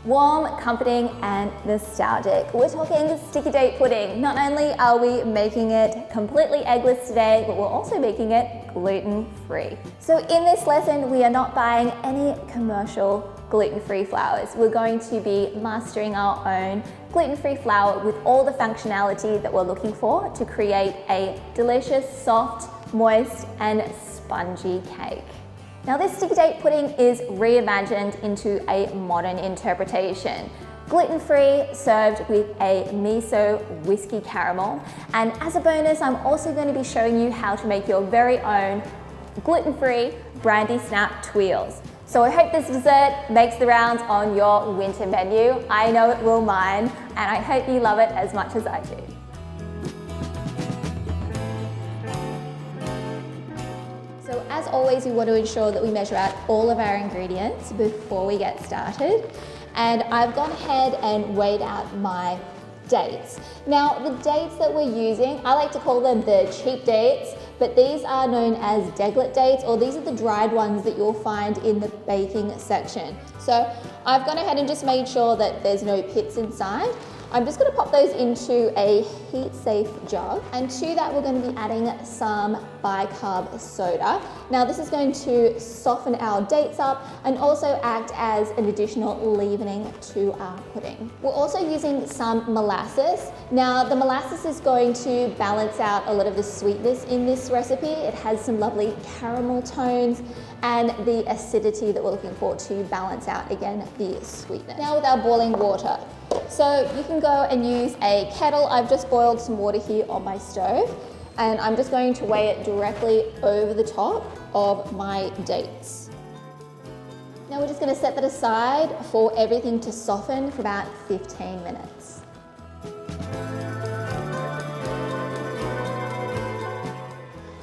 Warm, comforting, and nostalgic. We're talking sticky date pudding. Not only are we making it completely eggless today, but we're also making it gluten-free. So in this lesson, we are not buying any commercial gluten-free flours. We're going to be mastering our own gluten-free flour with all the functionality that we're looking for to create a delicious, soft, moist, and spongy cake. Now this sticky date pudding is reimagined into a modern interpretation. Gluten-free, served with a miso whiskey caramel. And as a bonus, I'm also going to be showing you how to make your very own gluten-free brandy snap tuiles. So I hope this dessert makes the rounds on your winter menu. I know it will mine, and I hope you love it as much as I do. So as always, we want to ensure that we measure out all of our ingredients before we get started. And I've gone ahead and weighed out my dates. Now the dates that we're using, I like to call them the cheap dates, but these are known as deglet dates, or these are the dried ones that you'll find in the baking section. So I've gone ahead and just made sure that there's no pits inside. I'm just going to pop those into a heat-safe jug, and to that we're going to be adding some bicarb soda. Now this is going to soften our dates up and also act as an additional leavening to our pudding. We're also using some molasses. Now the molasses is going to balance out a lot of the sweetness in this recipe. It has some lovely caramel tones and the acidity that we're looking for to balance out, again, the sweetness. Now with our boiling water. So you can go and use a kettle. I've just boiled some water here on my stove, and I'm just going to weigh it directly over the top of my dates. Now we're just going to set that aside for everything to soften for about 15 minutes.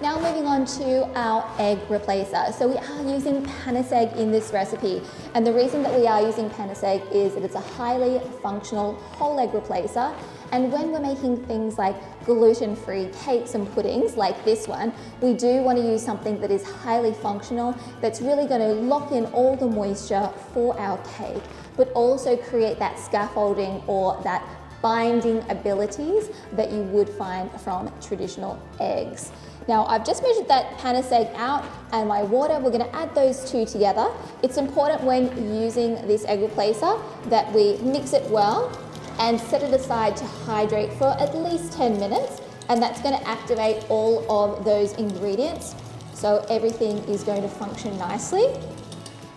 Now moving on to our egg replacer. So we are using panis egg in this recipe, and the reason that we are using panis egg is that it's a highly functional whole egg replacer, and when we're making things like gluten-free cakes and puddings like this one, we do want to use something that is highly functional, that's really going to lock in all the moisture for our cake, but also create that scaffolding or that binding abilities that you would find from traditional eggs. Now I've just measured that panis egg out and my water. We're going to add those two together. It's important when using this egg replacer that we mix it well and set it aside to hydrate for at least 10 minutes, and that's going to activate all of those ingredients so everything is going to function nicely.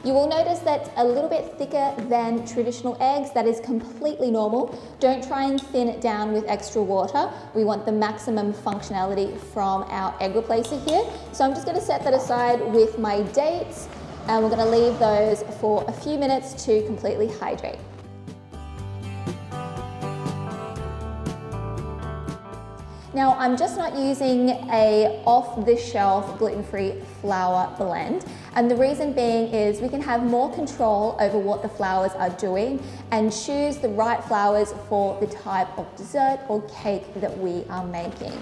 You will notice that's a little bit thicker than traditional eggs. That is completely normal. Don't try and thin it down with extra water. We want the maximum functionality from our egg replacer here. So I'm just going to set that aside with my dates, and we're going to leave those for a few minutes to completely hydrate. Now I'm just not using a off-the-shelf gluten-free flour blend, and the reason being is we can have more control over what the flours are doing and choose the right flours for the type of dessert or cake that we are making.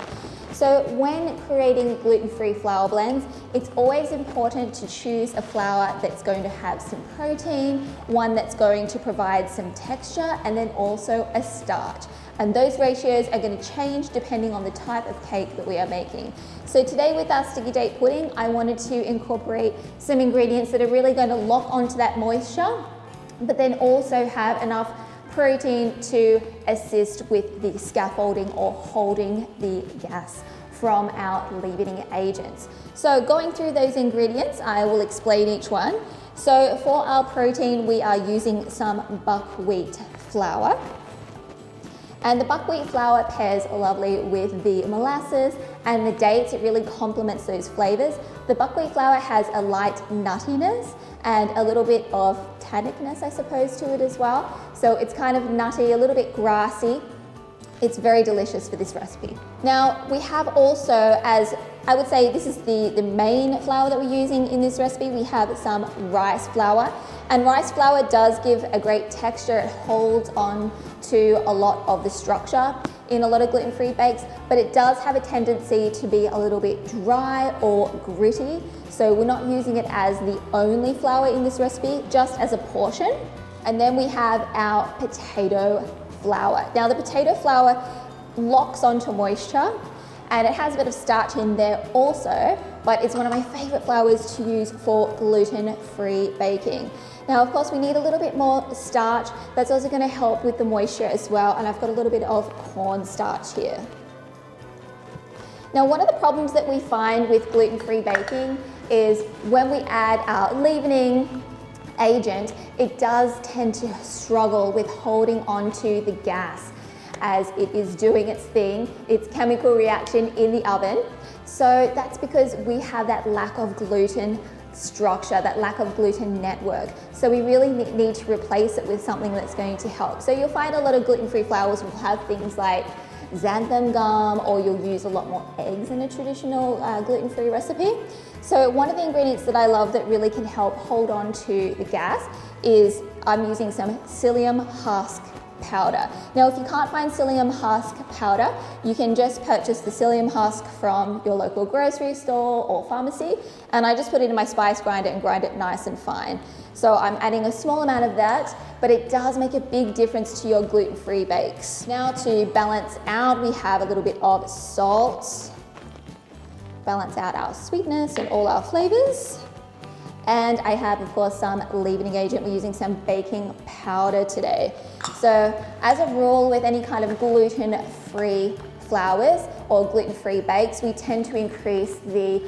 So when creating gluten-free flour blends, it's always important to choose a flour that's going to have some protein, one that's going to provide some texture, and then also a starch. And those ratios are going to change depending on the type of cake that we are making. So today with our sticky date pudding, I wanted to incorporate some ingredients that are really going to lock onto that moisture, but then also have enough protein to assist with the scaffolding or holding the gas from our leavening agents. So going through those ingredients, I will explain each one. So for our protein, we are using some buckwheat flour. And the buckwheat flour pairs lovely with the molasses and the dates. It really complements those flavors. The buckwheat flour has a light nuttiness and a little bit of tannicness, I suppose, to it as well. So it's kind of nutty, a little bit grassy. It's very delicious for this recipe. Now we have also, as I would say, this is the main flour that we're using in this recipe. We have some rice flour, and rice flour does give a great texture. It holds on to a lot of the structure in a lot of gluten-free bakes, but it does have a tendency to be a little bit dry or gritty. So we're not using it as the only flour in this recipe, just as a portion. And then we have our potato flour. Now the potato flour locks onto moisture and it has a bit of starch in there also, but it's one of my favorite flours to use for gluten-free baking. Now, of course, we need a little bit more starch. That's also going to help with the moisture as well. And I've got a little bit of cornstarch here. Now, one of the problems that we find with gluten-free baking is when we add our leavening agent, it does tend to struggle with holding onto the gas as it is doing its thing, its chemical reaction in the oven. So that's because we have that lack of gluten structure, that lack of gluten network. So we really need to replace it with something that's going to help. So you'll find a lot of gluten-free flours will have things like xanthan gum, or you'll use a lot more eggs in a traditional gluten-free recipe. So one of the ingredients that I love that really can help hold on to the gas is I'm using some psyllium husk powder. Now, if you can't find psyllium husk powder, you can just purchase the psyllium husk from your local grocery store or pharmacy, and I just put it in my spice grinder and grind it nice and fine. So I'm adding a small amount of that, but it does make a big difference to your gluten-free bakes. Now, to balance out, we have a little bit of salt, balance out our sweetness and all our flavors. And I have, of course, some leavening agent. We're using some baking powder today. So as a rule, with any kind of gluten-free flours or gluten-free bakes, we tend to increase the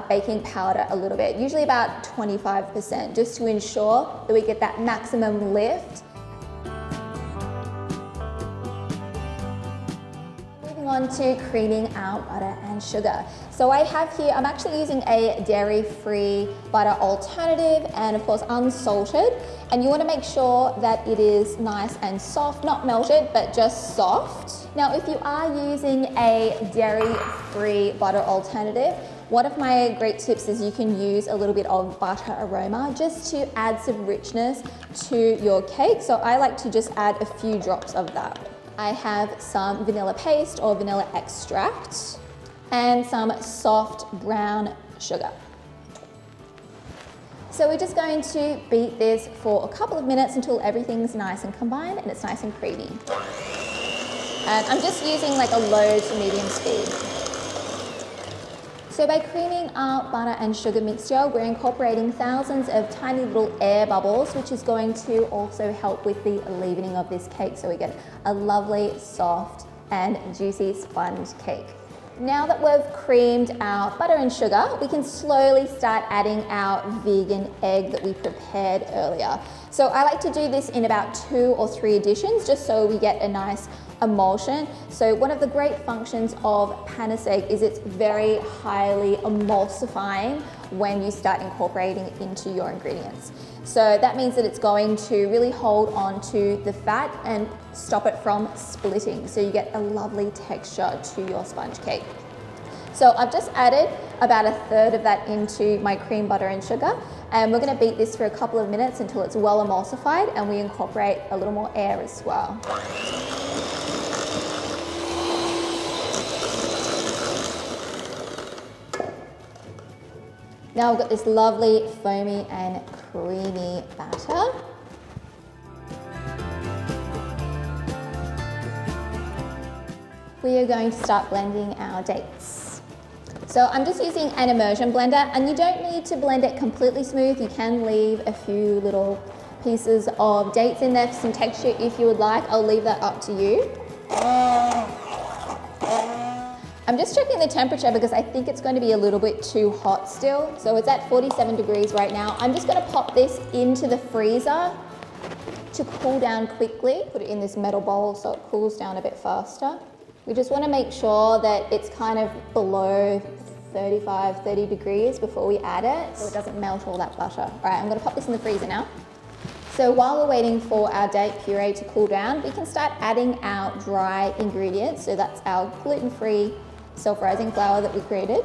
baking powder a little bit, usually about 25%, just to ensure that we get that maximum lift. Moving on to creaming our butter and sugar. So I have here, I'm actually using a dairy-free butter alternative and of course unsalted. And you want to make sure that it is nice and soft, not melted, but just soft. Now, if you are using a dairy-free butter alternative, one of my great tips is you can use a little bit of butter aroma just to add some richness to your cake. So I like to just add a few drops of that. I have some vanilla paste or vanilla extract and some soft brown sugar. So we're just going to beat this for a couple of minutes until everything's nice and combined and it's nice and creamy. And I'm just using like a low to medium speed. So by creaming our butter and sugar mixture, we're incorporating thousands of tiny little air bubbles, which is going to also help with the leavening of this cake. So we get a lovely, soft and juicy sponge cake. Now that we've creamed our butter and sugar, we can slowly start adding our vegan egg that we prepared earlier. So I like to do this in about 2 or 3 additions, just so we get a nice emulsion. So one of the great functions of panis egg is it's very highly emulsifying when you start incorporating it into your ingredients. So that means that it's going to really hold on to the fat and stop it from splitting. So you get a lovely texture to your sponge cake. So I've just added about 1/3 of that into my cream butter and sugar, and we're going to beat this for a couple of minutes until it's well emulsified and we incorporate a little more air as well. Now we've got this lovely foamy and creamy batter. We are going to start blending our dates. So I'm just using an immersion blender, and you don't need to blend it completely smooth. You can leave a few little pieces of dates in there for some texture if you would like. I'll leave that up to you. I'm just checking the temperature because I think it's going to be a little bit too hot still. So it's at 47 degrees right now. I'm just going to pop this into the freezer to cool down quickly. Put it in this metal bowl so it cools down a bit faster. We just want to make sure that it's kind of below 30 degrees before we add it, so it doesn't melt all that butter. All right, I'm going to pop this in the freezer now. So while we're waiting for our date puree to cool down, we can start adding our dry ingredients. So that's our gluten-free self-rising flour that we created.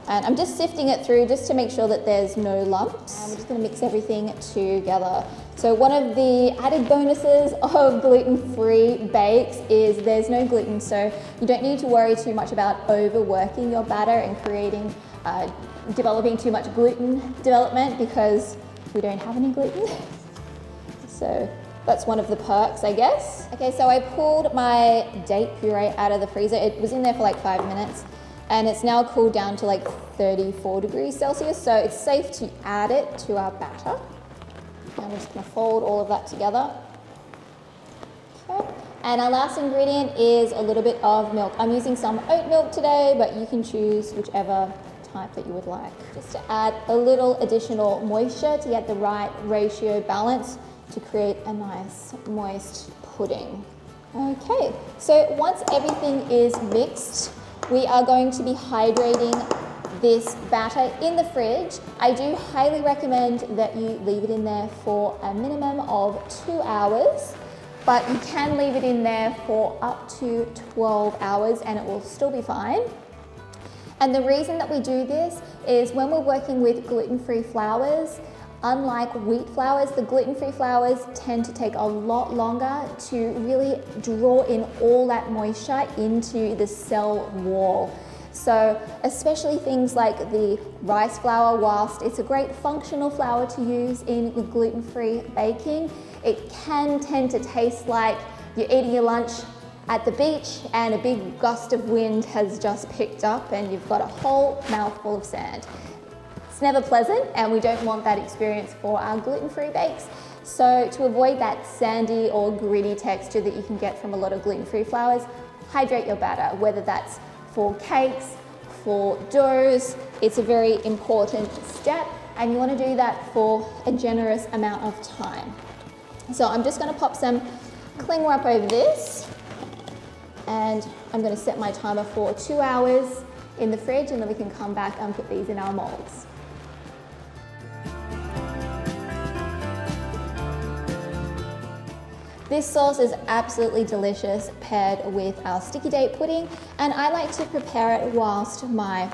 And I'm just sifting it through just to make sure that there's no lumps. And we're just going to mix everything together. So one of the added bonuses of gluten-free bakes is there's no gluten, so you don't need to worry too much about overworking your batter and creating, developing too much gluten development because we don't have any gluten. So that's one of the perks, I guess. Okay, so I pulled my date puree out of the freezer. It was in there for like 5 minutes and it's now cooled down to like 34 degrees Celsius. So it's safe to add it to our batter. I'm just gonna fold all of that together. Okay. And our last ingredient is a little bit of milk. I'm using some oat milk today, but you can choose whichever type that you would like. Just to add a little additional moisture to get the right ratio balance to create a nice moist pudding. Okay, so once everything is mixed, we are going to be hydrating this batter in the fridge. I do highly recommend that you leave it in there for a minimum of 2 hours, but you can leave it in there for up to 12 hours and it will still be fine. And the reason that we do this is when we're working with gluten-free flours, unlike wheat flours, the gluten-free flours tend to take a lot longer to really draw in all that moisture into the cell wall. So especially things like the rice flour, whilst it's a great functional flour to use in gluten-free baking, it can tend to taste like you're eating your lunch at the beach and a big gust of wind has just picked up and you've got a whole mouthful of sand. It's never pleasant and we don't want that experience for our gluten-free bakes. So to avoid that sandy or gritty texture that you can get from a lot of gluten-free flours, hydrate your batter, whether that's for cakes, for doughs. It's a very important step and you want to do that for a generous amount of time. So I'm just going to pop some cling wrap over this and I'm going to set my timer for 2 hours in the fridge and then we can come back and put these in our molds. This sauce is absolutely delicious paired with our sticky date pudding, and I like to prepare it whilst my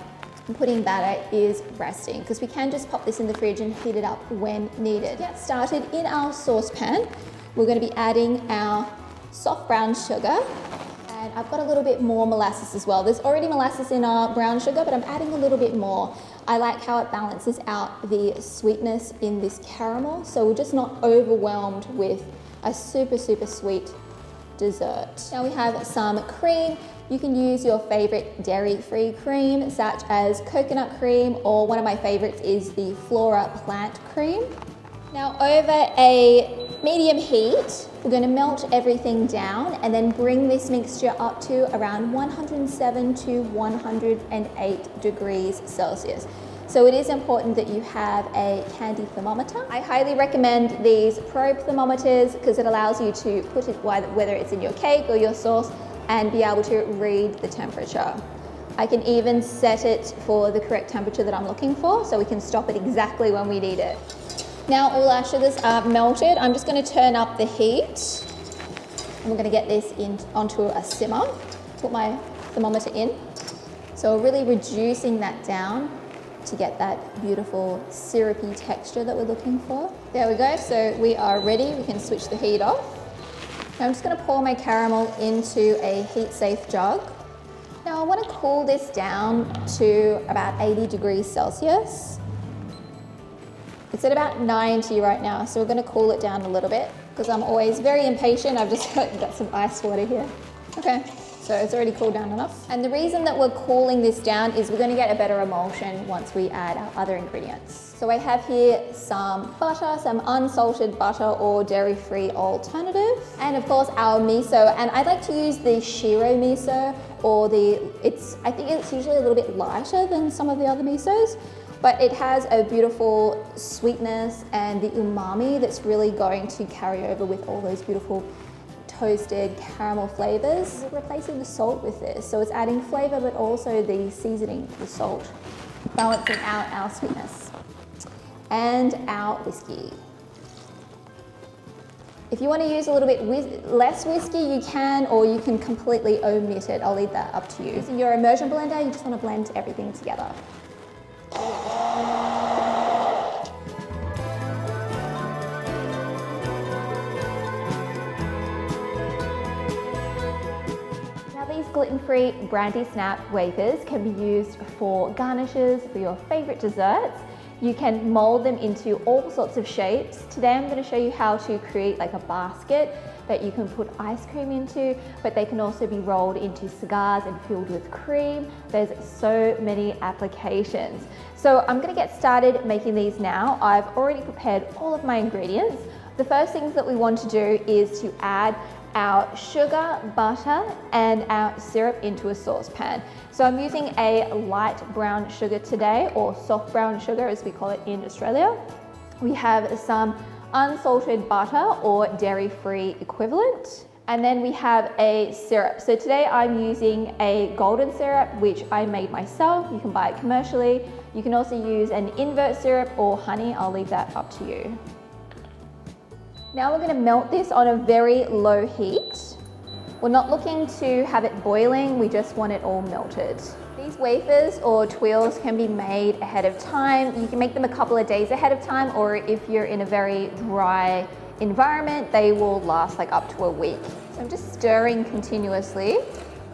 pudding batter is resting because we can just pop this in the fridge and heat it up when needed. To get started, in our saucepan, we're going to be adding our soft brown sugar, and I've got a little bit more molasses as well. There's already molasses in our brown sugar, but I'm adding a little bit more. I like how it balances out the sweetness in this caramel, so we're just not overwhelmed with a super sweet dessert. Now we have some cream. You can use your favorite dairy-free cream such as coconut cream, or one of my favorites is the Flora plant cream. Now over a medium heat, we're going to melt everything down and then bring this mixture up to around 107 to 108 degrees Celsius. So it is important that you have a candy thermometer. I highly recommend these probe thermometers because it allows you to put it, whether it's in your cake or your sauce, and be able to read the temperature. I can even set it for the correct temperature that I'm looking for, so we can stop it exactly when we need it. Now all our sugars are melted. I'm just going to turn up the heat. And we're going to get this onto a simmer. Put my thermometer in. So really reducing that down to get that beautiful syrupy texture that we're looking for. There we go, so we are ready. We can switch the heat off. Now I'm just going to pour my caramel into a heat-safe jug. Now I want to cool this down to about 80 degrees Celsius. It's at about 90 right now, so we're going to cool it down a little bit because I'm always very impatient. I've just got some ice water here. Okay. So it's already cooled down enough. And the reason that we're cooling this down is we're going to get a better emulsion once we add our other ingredients. So I have here some butter, some unsalted butter or dairy-free alternative, and of course our miso. And I like to use the shiro miso, or I think it's usually a little bit lighter than some of the other misos, but it has a beautiful sweetness and the umami that's really going to carry over with all those beautiful toasted caramel flavors. We're replacing the salt with this, so it's adding flavor but also the seasoning, the salt, balancing out our sweetness. And our whiskey. If you want to use a little bit less whiskey, you can, or you can completely omit it. I'll leave that up to you. Using your immersion blender, you just want to blend everything together. These gluten-free brandy snap wafers can be used for garnishes for your favorite desserts. You can mold them into all sorts of shapes. Today I'm going to show you how to create like a basket that you can put ice cream into, but they can also be rolled into cigars and filled with cream. There's so many applications. So I'm going to get started making these now. I've already prepared all of my ingredients. The first things that we want to do is to add our sugar, butter, and our syrup into a saucepan. So I'm using a light brown sugar today, or soft brown sugar as we call it in Australia. We have some unsalted butter or dairy-free equivalent. And then we have a syrup. So today I'm using a golden syrup, which I made myself. You can buy it commercially. You can also use an invert syrup or honey. I'll leave that up to you. Now we're going to melt this on a very low heat. We're not looking to have it boiling, we just want it all melted. These wafers or twirls can be made ahead of time. You can make them a couple of days ahead of time, or if you're in a very dry environment, they will last like up to a week. So I'm just stirring continuously.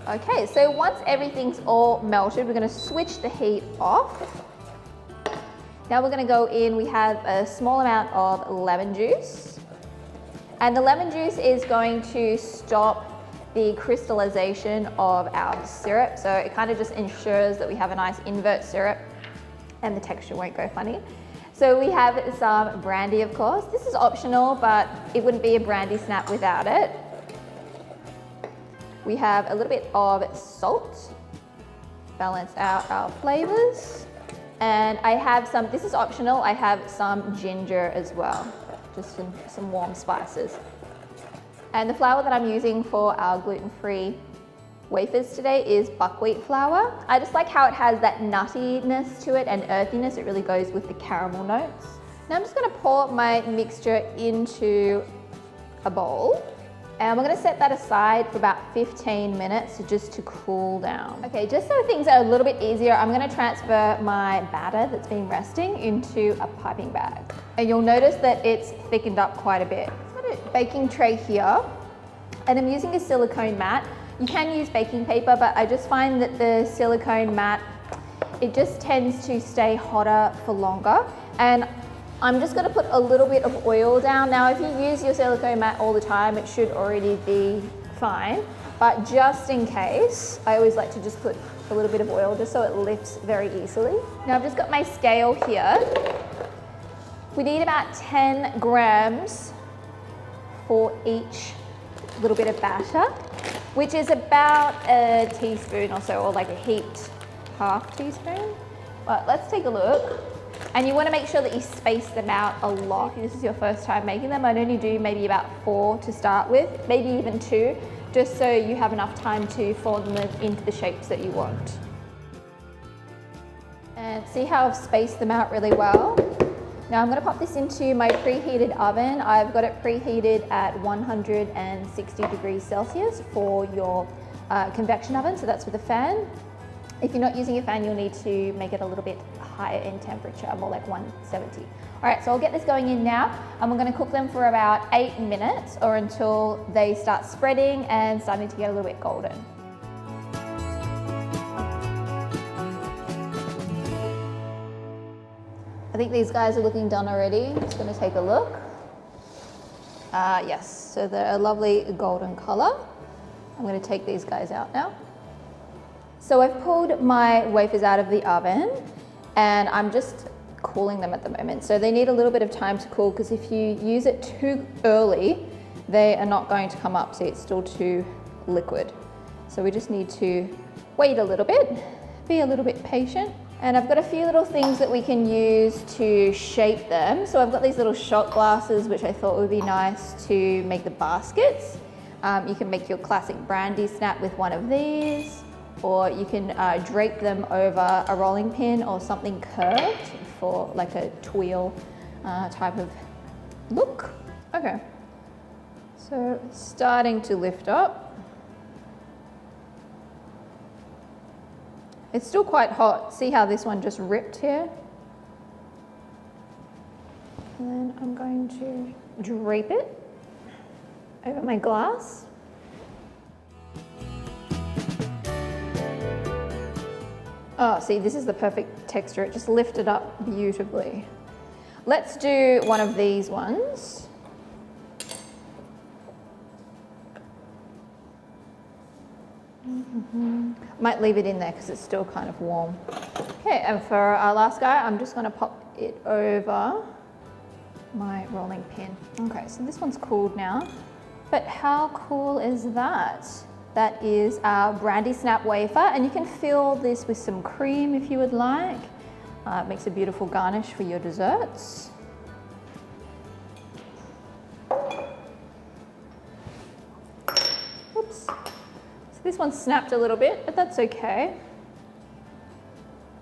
Okay, so once everything's all melted, we're going to switch the heat off. Now we're going to go in, we have a small amount of lemon juice. And the lemon juice is going to stop the crystallization of our syrup. So it kind of just ensures that we have a nice invert syrup and the texture won't go funny. So we have some brandy, of course. This is optional, but it wouldn't be a brandy snap without it. We have a little bit of salt, balance out our flavors. And I have some, this is optional, I have some ginger as well. Just some warm spices. And the flour that I'm using for our gluten-free wafers today is buckwheat flour. I just like how it has that nuttiness to it and earthiness. It really goes with the caramel notes. Now I'm just going to pour my mixture into a bowl. And we're going to set that aside for about 15 minutes just to cool down. Okay, just so things are a little bit easier, I'm going to transfer my batter that's been resting into a piping bag. And you'll notice that it's thickened up quite a bit. I've got a baking tray here, and I'm using a silicone mat. You can use baking paper, but I just find that the silicone mat, it just tends to stay hotter for longer. And I'm just going to put a little bit of oil down. Now, if you use your silicone mat all the time, it should already be fine. But just in case, I always like to just put a little bit of oil just so it lifts very easily. Now, I've just got my scale here. We need about 10 grams for each little bit of batter, which is about a teaspoon or so, or like a heaped half teaspoon. But let's take a look. And you want to make sure that you space them out a lot. If this is your first time making them, I'd only do maybe about 4 to start with, maybe even 2, just so you have enough time to form them into the shapes that you want. And see how I've spaced them out really well? Now I'm going to pop this into my preheated oven. I've got it preheated at 160 degrees Celsius for your convection oven, so that's with a fan. If you're not using a fan, you'll need to make it a little bit higher in temperature, more like 170. All right, so I'll get this going in now, and we're going to cook them for about 8 minutes or until they start spreading and starting to get a little bit golden. I think these guys are looking done already. I'm just going to take a look. Yes, so they're a lovely golden color. I'm going to take these guys out now. So I've pulled my wafers out of the oven and I'm just cooling them at the moment. So they need a little bit of time to cool, because if you use it too early, they are not going to come up. See, it's still too liquid. So we just need to wait a little bit, be a little bit patient. And I've got a few little things that we can use to shape them. So I've got these little shot glasses, which I thought would be nice to make the baskets. You can make your classic brandy snap with one of these, or you can drape them over a rolling pin or something curved for like a twirl type of look. Okay, so starting to lift up. It's still quite hot. See how this one just ripped here? And then I'm going to drape it over my glass. Oh, see, this is the perfect texture. It just lifted up beautifully. Let's do one of these ones. Might leave it in there because it's still kind of warm. Okay, and for our last guy, I'm just going to pop it over my rolling pin. Okay, so this one's cooled now. But how cool is that? That is our brandy snap wafer, and you can fill this with some cream if you would like. It makes a beautiful garnish for your desserts. Oops. So this one snapped a little bit, but that's okay.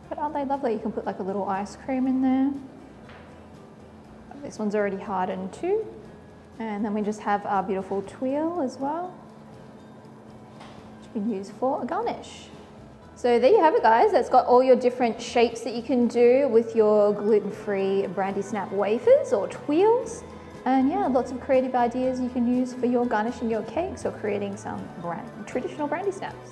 But aren't they lovely? You can put like a little ice cream in there. This one's already hardened too. And then we just have our beautiful tuile as well, which you can use for a garnish. So there you have it, guys. That's got all your different shapes that you can do with your gluten-free brandy snap wafers or tuiles. And yeah, lots of creative ideas you can use for your garnishing your cakes or creating some traditional brandy snaps.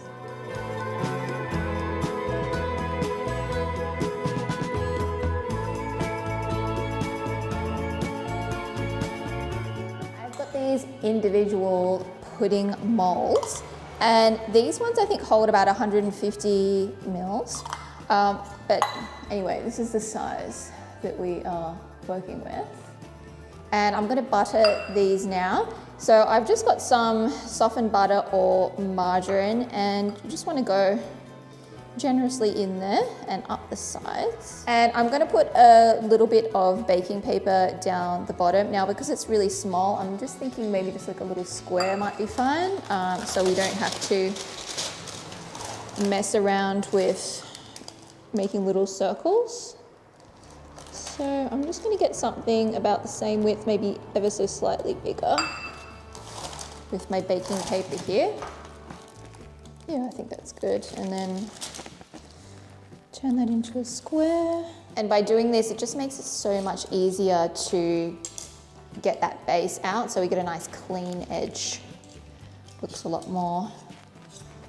These individual pudding molds, and these ones I think hold about 150 mils, but anyway, this is the size that we are working with, and I'm going to butter these now. So I've just got some softened butter or margarine, and you just want to go generously in there and up the sides. And I'm going to put a little bit of baking paper down the bottom. Now, because it's really small, I'm just thinking maybe just like a little square might be fine, so we don't have to mess around with making little circles. So I'm just going to get something about the same width, maybe ever so slightly bigger, with my baking paper here. Yeah, I think that's good. And then turn that into a square. And by doing this, it just makes it so much easier to get that base out, so we get a nice clean edge. Looks a lot more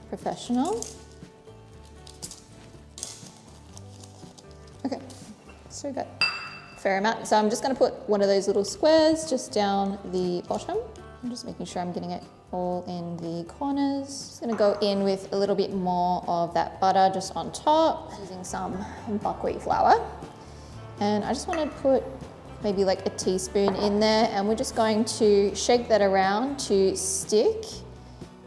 professional. Okay, so good. Fair amount. So I'm just going to put one of those little squares just down the bottom. I'm just making sure I'm getting it all in the corners. Just gonna go in with a little bit more of that butter just on top, using some buckwheat flour. And I just want to put maybe like a teaspoon in there, and we're just going to shake that around to stick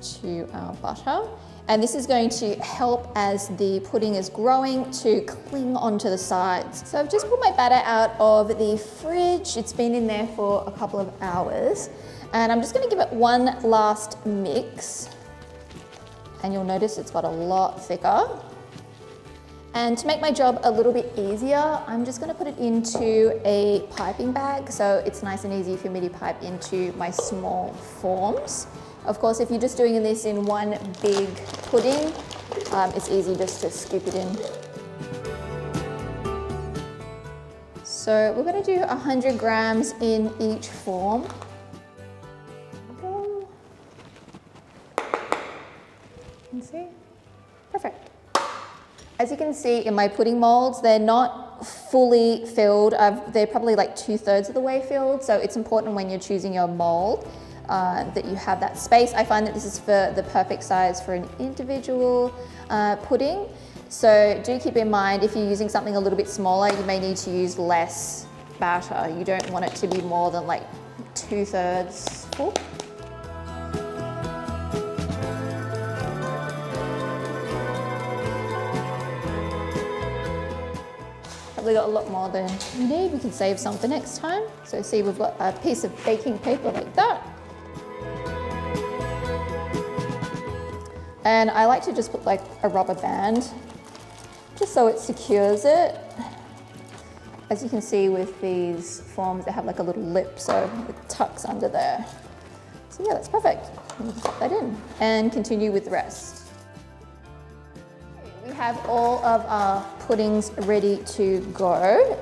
to our butter. And this is going to help as the pudding is growing to cling onto the sides. So I've just pulled my batter out of the fridge. It's been in there for a couple of hours. And I'm just going to give it one last mix, and you'll notice it's got a lot thicker. And to make my job a little bit easier, I'm just going to put it into a piping bag, so it's nice and easy for me to pipe into my small forms. Of course, if you're just doing this in one big pudding, it's easy just to scoop it in. So we're going to do 100 grams in each form. See? Perfect. As you can see in my pudding molds, they're not fully filled. They're probably like 2/3 of the way filled. So it's important when you're choosing your mold that you have that space. I find that this is for the perfect size for an individual pudding. So do keep in mind, if you're using something a little bit smaller, you may need to use less batter. You don't want it to be more than like 2/3 full. Probably got a lot more than you need. We can save some for next time. So see, we've got a piece of baking paper like that. And I like to just put like a rubber band, just so it secures it. As you can see with these forms, they have like a little lip, so it tucks under there. So yeah, that's perfect. You can pop that in and continue with the rest. We have all of our puddings ready to go.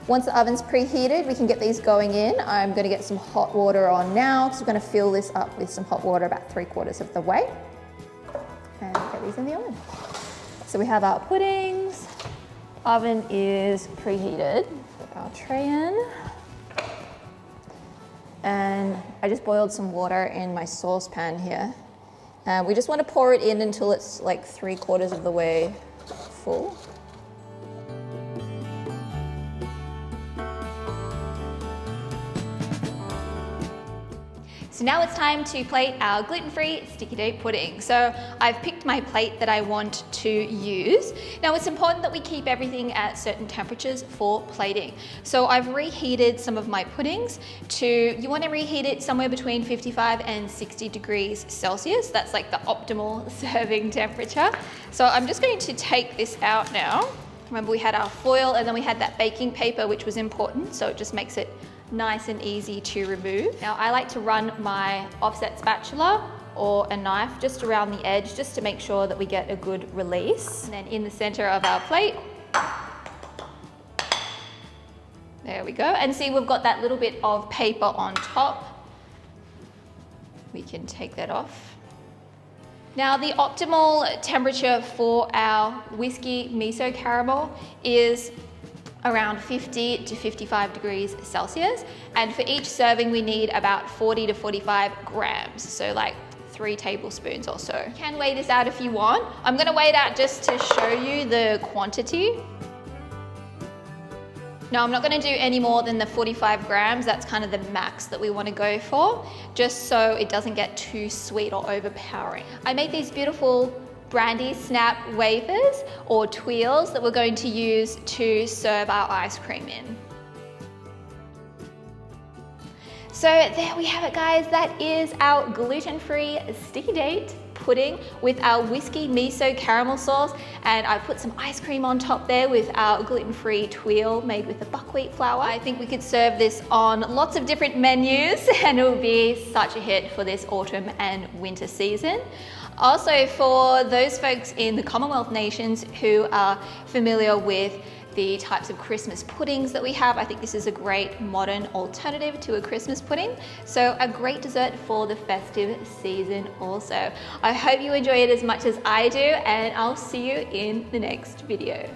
Once the oven's preheated, we can get these going in. I'm going to get some hot water on now, because we're going to fill this up with some hot water about 3/4 of the way. And get these in the oven. So we have our puddings. Oven is preheated. Put our tray in. And I just boiled some water in my saucepan here. We just want to pour it in until it's like 3/4 of the way full. So now it's time to plate our gluten-free sticky date pudding. So I've picked my plate that I want to use. Now it's important that we keep everything at certain temperatures for plating. So I've reheated some of my puddings you want to reheat it somewhere between 55 and 60 degrees Celsius. That's like the optimal serving temperature. So I'm just going to take this out now. Remember, we had our foil and then we had that baking paper, which was important. So it just makes it nice and easy to remove. Now I like to run my offset spatula or a knife just around the edge just to make sure that we get a good release. And then in the center of our plate, there we go. And see, we've got that little bit of paper on top. We can take that off. Now the optimal temperature for our whiskey miso caramel is around 50 to 55 degrees Celsius. And for each serving, we need about 40 to 45 grams. So like 3 tablespoons or so. You can weigh this out if you want. I'm gonna weigh it out just to show you the quantity. No, I'm not gonna do any more than the 45 grams. That's kind of the max that we wanna go for, just so it doesn't get too sweet or overpowering. I made these beautiful brandy snap wafers or twirls that we're going to use to serve our ice cream in. So there we have it, guys. That is our gluten-free sticky date pudding with our whiskey miso caramel sauce, and I put some ice cream on top there with our gluten-free twirl made with the buckwheat flour. I think we could serve this on lots of different menus and it will be such a hit for this autumn and winter season. Also, for those folks in the Commonwealth nations who are familiar with the types of Christmas puddings that we have, I think this is a great modern alternative to a Christmas pudding. So a great dessert for the festive season also. I hope you enjoy it as much as I do, and I'll see you in the next video.